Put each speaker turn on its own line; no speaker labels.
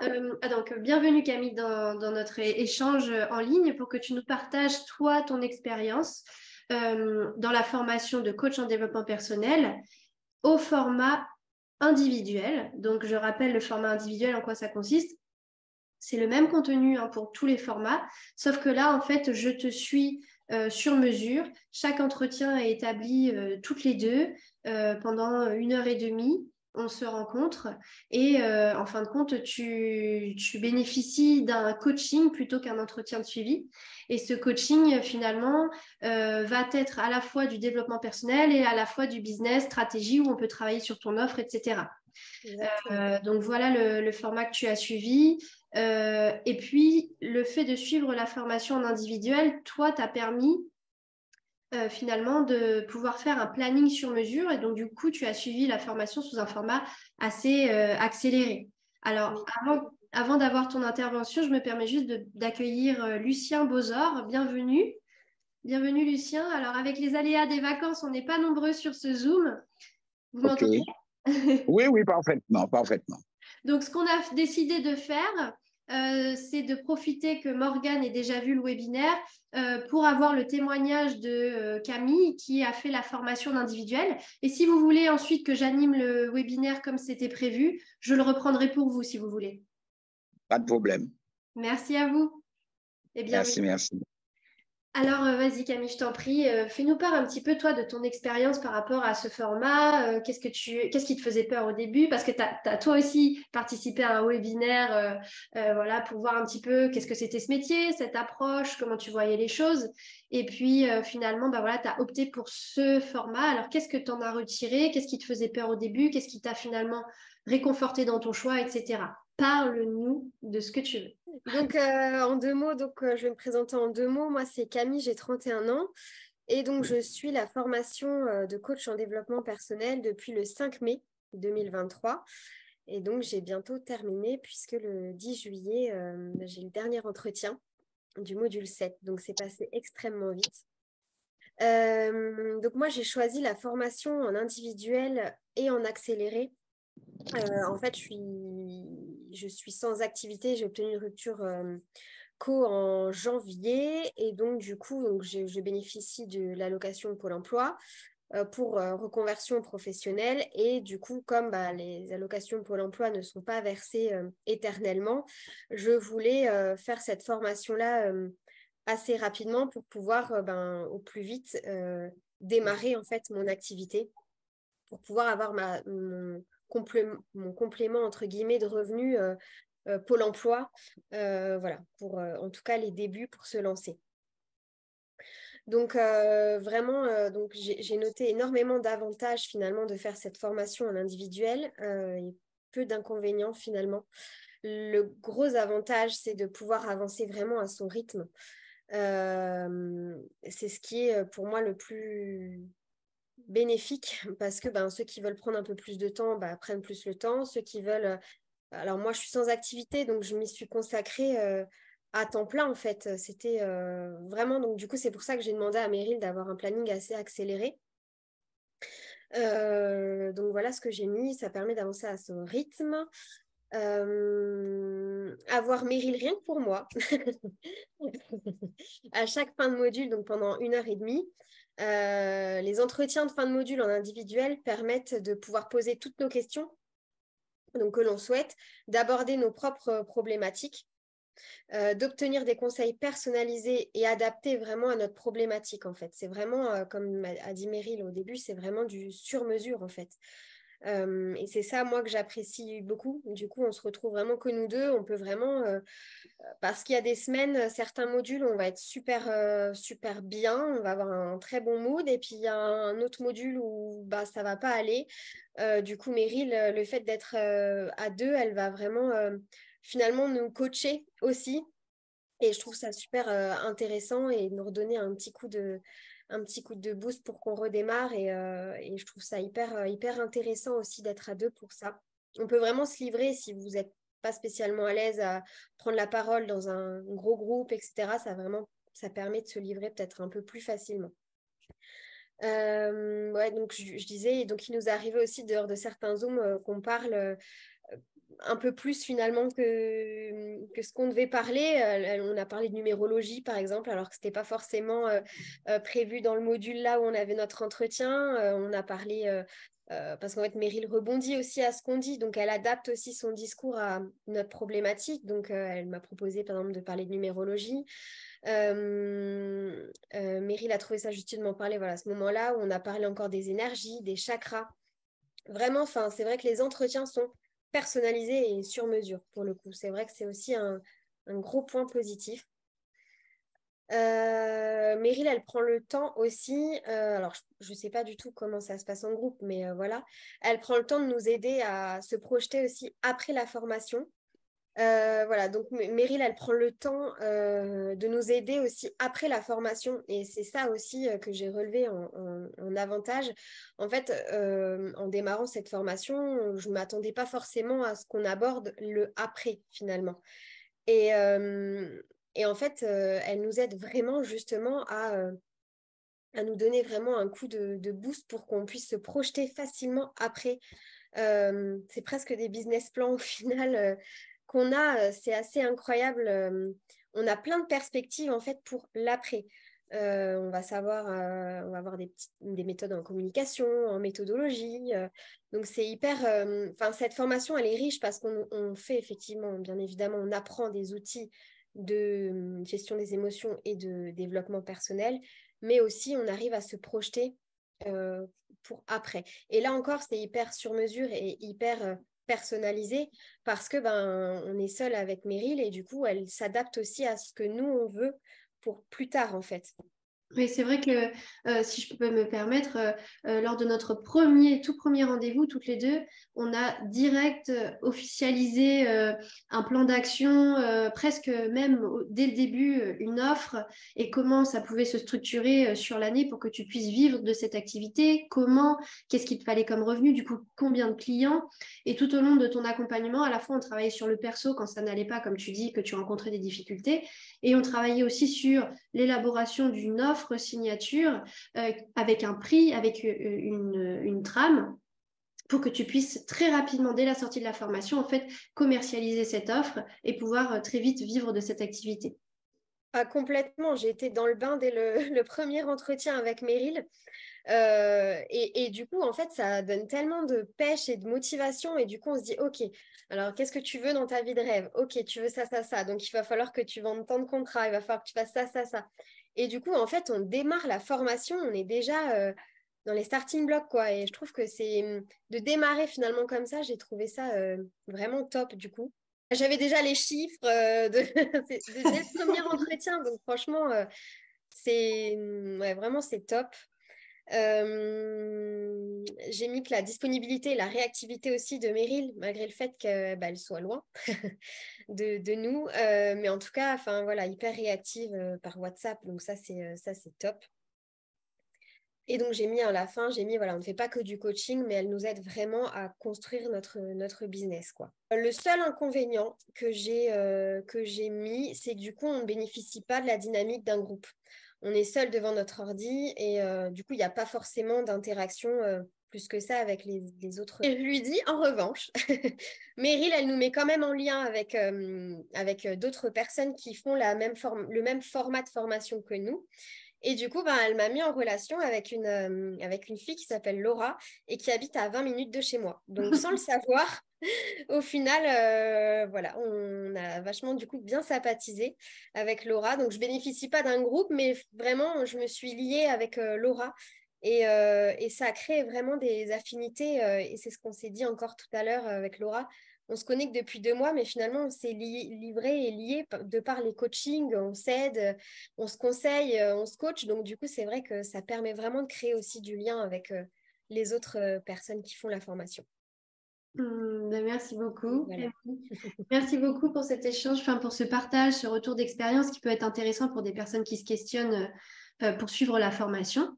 Donc, bienvenue Camille dans notre échange en ligne pour que tu nous partages, toi, ton expérience dans la formation de coach en développement personnel au format individuel. Donc, je rappelle le format individuel, en quoi ça consiste. C'est le même contenu pour tous les formats, sauf que là, en fait, je te suis sur mesure. Chaque entretien est établi toutes les deux pendant 1 heure et demie. On se rencontre et en fin de compte, tu bénéficies d'un coaching plutôt qu'un entretien de suivi. Et ce coaching, finalement, va être à la fois du développement personnel et à la fois du business, stratégie, où on peut travailler sur ton offre, etc.
Exactement.
Donc voilà le format que tu as suivi. Et puis, le fait de suivre la formation en individuel, toi, t'a permis finalement de pouvoir faire un planning sur mesure. Et donc, du coup, tu as suivi la formation sous un format assez accéléré. Alors,
Oui.
avant d'avoir ton intervention, je me permets juste d'accueillir Lucien Bozor. Bienvenue. Bienvenue, Lucien. Alors, avec les aléas des vacances, on n'est pas nombreux sur ce Zoom. Vous
OK.
m'entendez?
Oui, oui, parfaitement, parfaitement.
Donc, ce qu'on a décidé de faire, c'est de profiter que Morgane ait déjà vu le webinaire pour avoir le témoignage de Camille qui a fait la formation individuelle. Et si vous voulez ensuite que j'anime le webinaire comme c'était prévu, je le reprendrai pour vous si vous voulez.
Pas de problème.
Merci à vous et bienvenue.
Merci, merci.
Alors, vas-y Camille, je t'en prie, fais-nous part un petit peu toi de ton expérience par rapport à ce format. Qu'est-ce qui te faisait peur au début? Parce que tu as toi aussi participé à un webinaire, voilà, pour voir un petit peu qu'est-ce que c'était ce métier, cette approche, comment tu voyais les choses. Et puis finalement, bah voilà, tu as opté pour ce format. Alors, qu'est-ce que tu en as retiré? Qu'est-ce qui te faisait peur au début? Qu'est-ce qui t'a finalement réconforté dans ton choix, etc. Parle-nous de ce que tu veux.
Donc, en 2 mots, je vais me présenter en 2 mots. Moi, c'est Camille, j'ai 31 ans. Et donc, je suis la formation de coach en développement personnel depuis le 5 mai 2023. Et donc, j'ai bientôt terminé puisque le 10 juillet, j'ai le dernier entretien du module 7. Donc, c'est passé extrêmement vite. Donc, moi, j'ai choisi la formation en individuel et en accéléré. En fait, je suis sans activité. J'ai obtenu une rupture co en janvier et donc du coup, je bénéficie de l'allocation Pôle emploi pour reconversion professionnelle et du coup, comme les allocations Pôle emploi ne sont pas versées éternellement, je voulais faire cette formation-là assez rapidement pour pouvoir au plus vite démarrer en fait mon activité pour pouvoir avoir mon complément entre guillemets de revenus Pôle emploi, voilà, pour en tout cas les débuts pour se lancer. Donc vraiment, donc j'ai noté énormément d'avantages finalement de faire cette formation en individuel et peu d'inconvénients finalement. Le gros avantage, c'est de pouvoir avancer vraiment à son rythme. C'est ce qui est pour moi le plus bénéfique parce que ceux qui veulent prendre un peu plus de temps prennent plus le temps. Ceux qui veulent alors moi, je suis sans activité, donc je m'y suis consacrée à temps plein en fait. C'était vraiment, donc du coup, c'est pour ça que j'ai demandé à Meryl d'avoir un planning assez accéléré. Donc voilà ce que j'ai mis, ça permet d'avancer à son rythme. Avoir Meryl rien que pour moi, à chaque fin de module, donc pendant 1 heure et demie. Les entretiens de fin de module en individuel permettent de pouvoir poser toutes nos questions donc que l'on souhaite, d'aborder nos propres problématiques, d'obtenir des conseils personnalisés et adaptés vraiment à notre problématique en fait. C'est vraiment, comme a dit Meryl au début, c'est vraiment du sur-mesure en fait. Et c'est ça, moi, que j'apprécie beaucoup. Du coup, on se retrouve vraiment que nous deux. On peut vraiment, parce qu'il y a des semaines, certains modules, on va être super bien, on va avoir un très bon mood. Et puis, il y a un autre module où ça va pas aller. Du coup, Meryl, le fait d'être à deux, elle va vraiment finalement nous coacher aussi. Et je trouve ça super intéressant et nous redonner un petit coup de boost pour qu'on redémarre. Et je trouve ça hyper intéressant aussi d'être à deux pour ça. On peut vraiment se livrer si vous n'êtes pas spécialement à l'aise à prendre la parole dans un gros groupe, etc. Ça permet de se livrer peut-être un peu plus facilement. Ouais, donc je disais, donc il nous arrivait aussi dehors de certains Zooms qu'on parle un peu plus finalement que ce qu'on devait parler. On a parlé de numérologie, par exemple, alors que ce n'était pas forcément prévu dans le module là où on avait notre entretien. On a parlé, parce qu'en fait, Meryl rebondit aussi à ce qu'on dit, donc elle adapte aussi son discours à notre problématique. Donc, elle m'a proposé, par exemple, de parler de numérologie. Meryl a trouvé ça juste de m'en parler, voilà, à ce moment-là où on a parlé encore des énergies, des chakras. Vraiment, c'est vrai que les entretiens sont personnalisés et sur mesure pour le coup. C'est vrai que c'est aussi un gros point positif. Meryl, elle prend le temps aussi, alors je ne sais pas du tout comment ça se passe en groupe, mais voilà, elle prend le temps de nous aider à se projeter aussi après la formation. Voilà, donc Meryl, elle prend le temps de nous aider aussi après la formation, et c'est ça aussi que j'ai relevé en avantage. En fait, en démarrant cette formation, je ne m'attendais pas forcément à ce qu'on aborde le après finalement. Et, et en fait, elle nous aide vraiment justement à nous donner vraiment un coup de boost pour qu'on puisse se projeter facilement après. C'est presque des business plans au final qu'on a, c'est assez incroyable. On a plein de perspectives en fait pour l'après. On va avoir des méthodes en communication, en méthodologie. Donc c'est hyper. Cette formation, elle est riche parce qu'on fait effectivement, bien évidemment, on apprend des outils de gestion des émotions et de développement personnel, mais aussi on arrive à se projeter pour après. Et là encore, c'est hyper sur mesure et hyper personnalisé parce que on est seul avec Meryl et du coup, elle s'adapte aussi à ce que nous, on veut pour plus tard, en fait.
Oui, c'est vrai que si je peux me permettre, lors de notre tout premier rendez-vous, toutes les deux, on a direct officialisé un plan d'action, presque même dès le début, une offre et comment ça pouvait se structurer sur l'année pour que tu puisses vivre de cette activité, qu'est-ce qu'il te fallait comme revenu, du coup, combien de clients. Et tout au long de ton accompagnement, à la fois on travaillait sur le perso quand ça n'allait pas, comme tu dis, que tu rencontrais des difficultés, et on travaillait aussi sur l'élaboration d'une offre signature avec un prix, avec une trame pour que tu puisses très rapidement, dès la sortie de la formation, en fait, commercialiser cette offre et pouvoir très vite vivre de cette activité.
Ah, complètement, j'ai été dans le bain dès le premier entretien avec Meryl. Et du coup, en fait, ça donne tellement de pêche et de motivation. Et du coup, on se dit, OK, alors qu'est-ce que tu veux dans ta vie de rêve? OK, tu veux ça, ça, ça. Donc, il va falloir que tu vendes tant de contrats. Il va falloir que tu fasses ça, ça, ça. Et du coup, en fait, on démarre la formation. On est déjà dans les starting blocks, quoi. Et je trouve que c'est de démarrer finalement comme ça, j'ai trouvé ça vraiment top, du coup. J'avais déjà les chiffres dès le premier entretien. Donc, franchement, vraiment, c'est top. J'ai mis que la disponibilité et la réactivité aussi de Meryl, malgré le fait qu'elle soit loin de nous. Mais en tout cas, voilà, hyper réactive par WhatsApp. Donc ça, c'est top. Et donc, j'ai mis à la fin, voilà, on ne fait pas que du coaching, mais elle nous aide vraiment à construire notre business, quoi. Le seul inconvénient que j'ai mis, c'est que du coup, on ne bénéficie pas de la dynamique d'un groupe. On est seul devant notre ordi et du coup, il n'y a pas forcément d'interaction plus que ça avec les autres. Et je lui dis, en revanche, Meryl, elle nous met quand même en lien avec d'autres personnes qui font le même format de formation que nous. Et du coup, elle m'a mis en relation avec une fille qui s'appelle Laura et qui habite à 20 minutes de chez moi. Donc, sans le savoir, au final, voilà, on a vachement du coup bien sympathisé avec Laura. Donc, je bénéficie pas d'un groupe, mais vraiment, je me suis liée avec Laura. Et ça a créé vraiment des affinités. Et c'est ce qu'on s'est dit encore tout à l'heure avec Laura. On se connecte depuis 2 mois, mais finalement, on s'est livré et lié de par les coachings. On s'aide, on se conseille, on se coach. Donc, du coup, c'est vrai que ça permet vraiment de créer aussi du lien avec les autres personnes qui font la formation.
Merci beaucoup.
Voilà.
Merci beaucoup pour cet échange, pour ce partage, ce retour d'expérience qui peut être intéressant pour des personnes qui se questionnent pour suivre la formation.